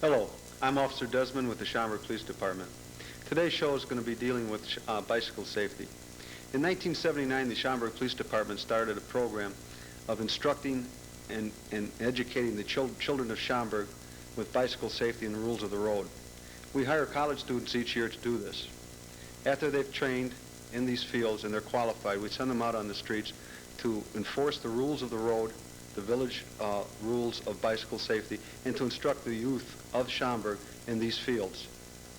Hello, I'm Officer Desmond with the Schaumburg Police Department. Today's show is going to be dealing with bicycle safety. In 1979, the Schaumburg Police Department started a program of instructing and educating the children of Schaumburg with bicycle safety and the rules of the road. We hire college students each year to do this. After they've trained in these fields and they're qualified, we send them out on the streets to enforce the rules of the road, the village rules of bicycle safety, and to instruct the youth of Schaumburg in these fields.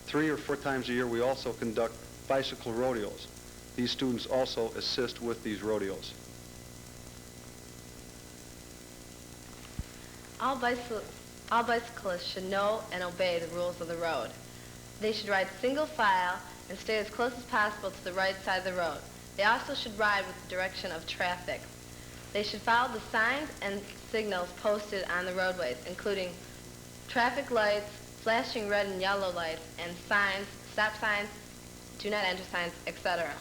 3 or 4 times a year, we also conduct bicycle rodeos. These students also assist with these rodeos. All bicyclists should know and obey the rules of the road. They should ride single file and stay as close as possible to the right side of the road. They also should ride with the direction of traffic. They should follow the signs and signals posted on the roadways, including traffic lights, flashing red and yellow lights, and signs, stop signs, do not enter signs, etc.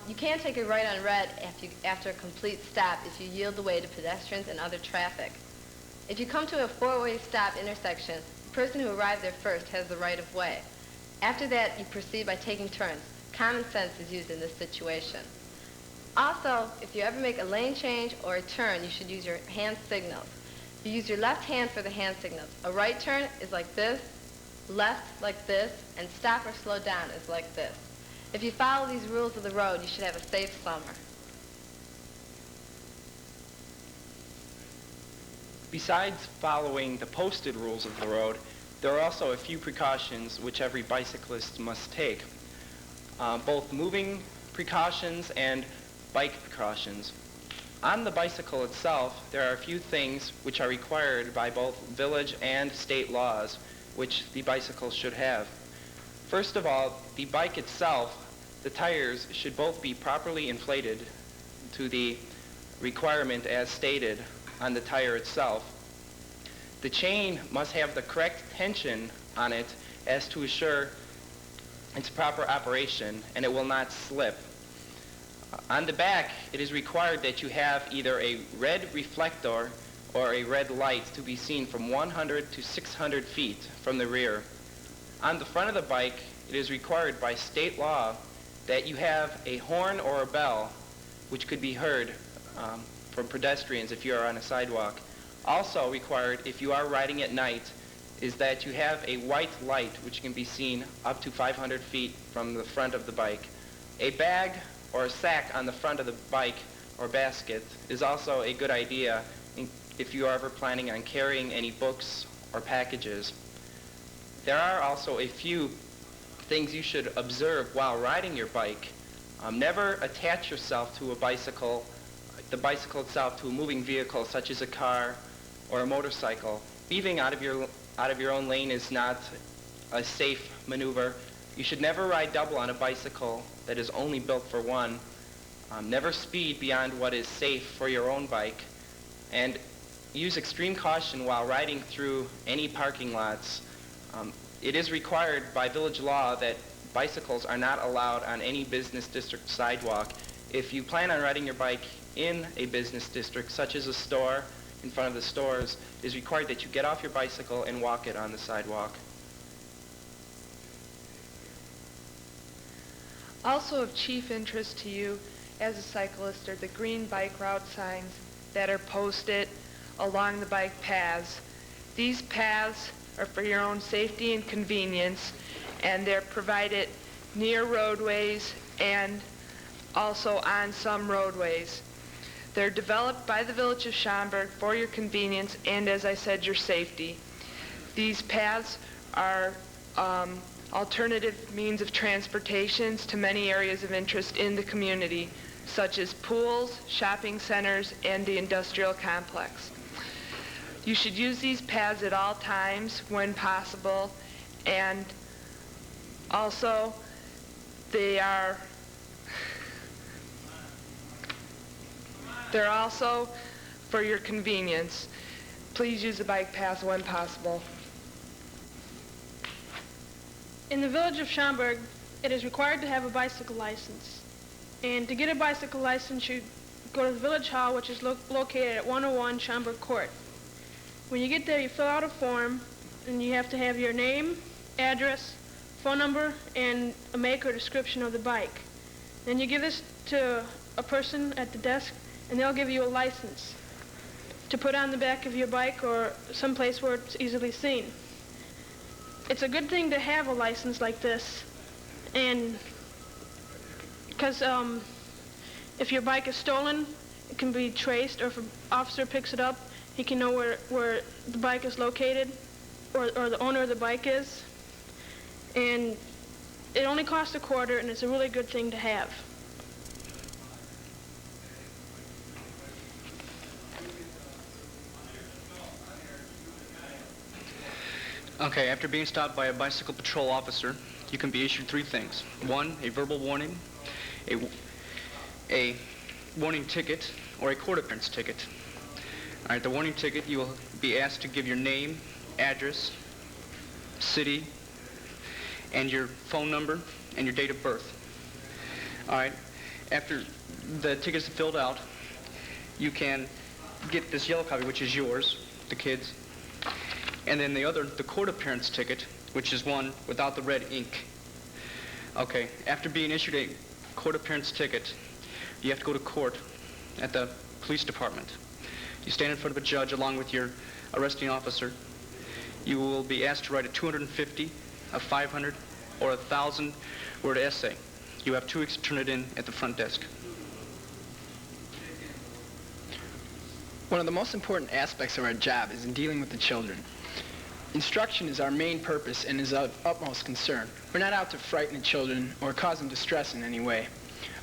You can't take a right on red after a complete stop if you yield the way to pedestrians and other traffic. If you come to a 4-way stop intersection, the person who arrived there first has the right of way. After that, you proceed by taking turns. Common sense is used in this situation. Also, if you ever make a lane change or a turn, you should use your hand signals. You use your left hand for the hand signals. A right turn is like this, left like this, and stop or slow down is like this. If you follow these rules of the road, you should have a safe summer. Besides following the posted rules of the road, there are also a few precautions which every bicyclist must take, both moving precautions and bike precautions. On the bicycle itself, there are a few things which are required by both village and state laws, which the bicycle should have. First of all, the bike itself, the tires should both be properly inflated to the requirement as stated on the tire itself. The chain must have the correct tension on it as to assure its proper operation, and it will not slip. On the back, it is required that you have either a red reflector or a red light to be seen from 100 to 600 feet from the rear. On the front of the bike, it is required by state law that you have a horn or a bell, which could be heard from pedestrians if you are on a sidewalk. Also required, if you are riding at night, is that you have a white light which can be seen up to 500 feet from the front of the bike. A bag or a sack on the front of the bike or basket is also a good idea if you are ever planning on carrying any books or packages. There are also a few things you should observe while riding your bike. Never attach yourself to a bicycle, the bicycle itself, to a moving vehicle such as a car or a motorcycle. Weaving out of your own lane is not a safe maneuver. You should never ride double on a bicycle that is only built for one. Never speed beyond what is safe for your own bike. And use extreme caution while riding through any parking lots. It is required by village law that bicycles are not allowed on any business district sidewalk. If you plan on riding your bike in a business district, such as a store, in front of the stores, it is required that you get off your bicycle and walk it on the sidewalk. Also of chief interest to you as a cyclist are the green bike route signs that are posted along the bike paths. These paths are for your own safety and convenience, and they're provided near roadways and also on some roadways. They're developed by the Village of Schaumburg for your convenience and, as I said, your safety. These paths are alternative means of transportations to many areas of interest in the community, such as pools, shopping centers, and the industrial complex. You should use these paths at all times when possible, and also they're also for your convenience. Please use the bike paths when possible. In the Village of Schaumburg, it is required to have a bicycle license. And to get a bicycle license, you go to the Village Hall, which is located at 101 Schaumburg Court. When you get there, you fill out a form, and you have to have your name, address, phone number, and a make or description of the bike. Then you give this to a person at the desk, and they'll give you a license to put on the back of your bike or someplace where it's easily seen. It's a good thing to have a license like this, and because if your bike is stolen, it can be traced, or if an officer picks it up, he can know where the bike is located, or the owner of the bike is. And it only costs $0.25, and it's a really good thing to have. Okay, after being stopped by a bicycle patrol officer, you can be issued 3 things. 1, a verbal warning, a warning ticket, or a court appearance ticket. All right, the warning ticket, you will be asked to give your name, address, city, and your phone number, and your date of birth. All right, after the ticket is filled out, you can get this yellow copy, which is yours, the kids, and then the court appearance ticket, which is one without the red ink. Okay, after being issued a court appearance ticket, you have to go to court at the police department. You stand in front of a judge along with your arresting officer. You will be asked to write a 250, a 500, or a 1,000-word essay. You have 2 weeks to turn it in at the front desk. One of the most important aspects of our job is in dealing with the children. Instruction is our main purpose and is of utmost concern. We're not out to frighten the children or cause them distress in any way.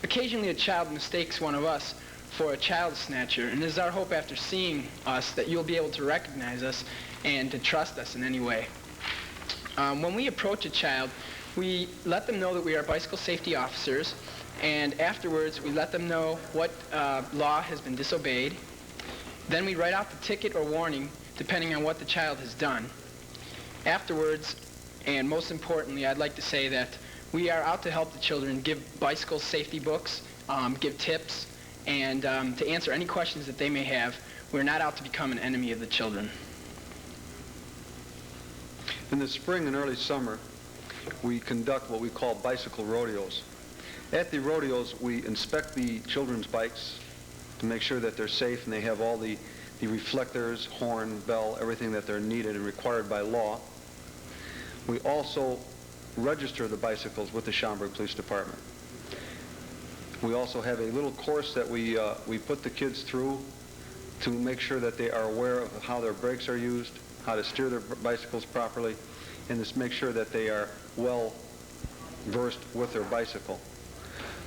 Occasionally a child mistakes one of us for a child snatcher, and it is our hope after seeing us that you'll be able to recognize us and to trust us in any way. When we approach a child, we let them know that we are bicycle safety officers, and afterwards we let them know what law has been disobeyed. Then we write out the ticket or warning depending on what the child has done. Afterwards, and most importantly, I'd like to say that we are out to help the children, give bicycle safety books, give tips, and to answer any questions that they may have. We're not out to become an enemy of the children. In the spring and early summer, we conduct what we call bicycle rodeos. At the rodeos, we inspect the children's bikes to make sure that they're safe and they have all the reflectors, horn, bell, everything that they're needed and required by law. We also register the bicycles with the Schaumburg Police Department. We also have a little course that we put the kids through to make sure that they are aware of how their brakes are used, how to steer their bicycles properly, and to make sure that they are well versed with their bicycle.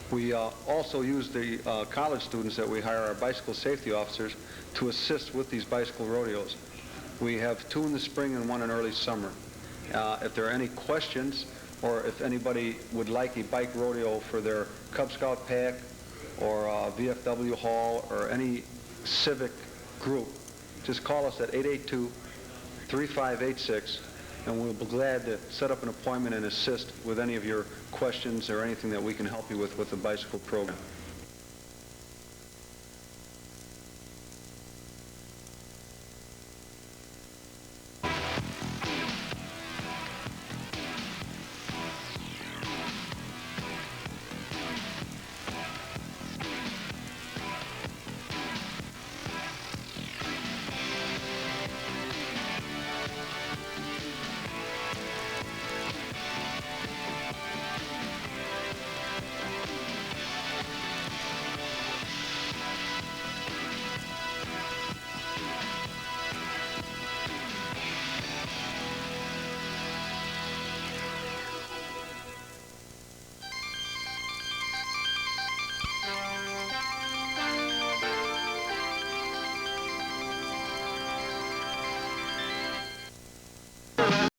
We also use the college students that we hire, our bicycle safety officers, to assist with these bicycle rodeos. We have 2 in the spring and 1 in early summer. If there are any questions, or if anybody would like a bike rodeo for their Cub Scout pack or VFW hall or any civic group, just call us at 882-3586, and we'll be glad to set up an appointment and assist with any of your questions or anything that we can help you with the bicycle program.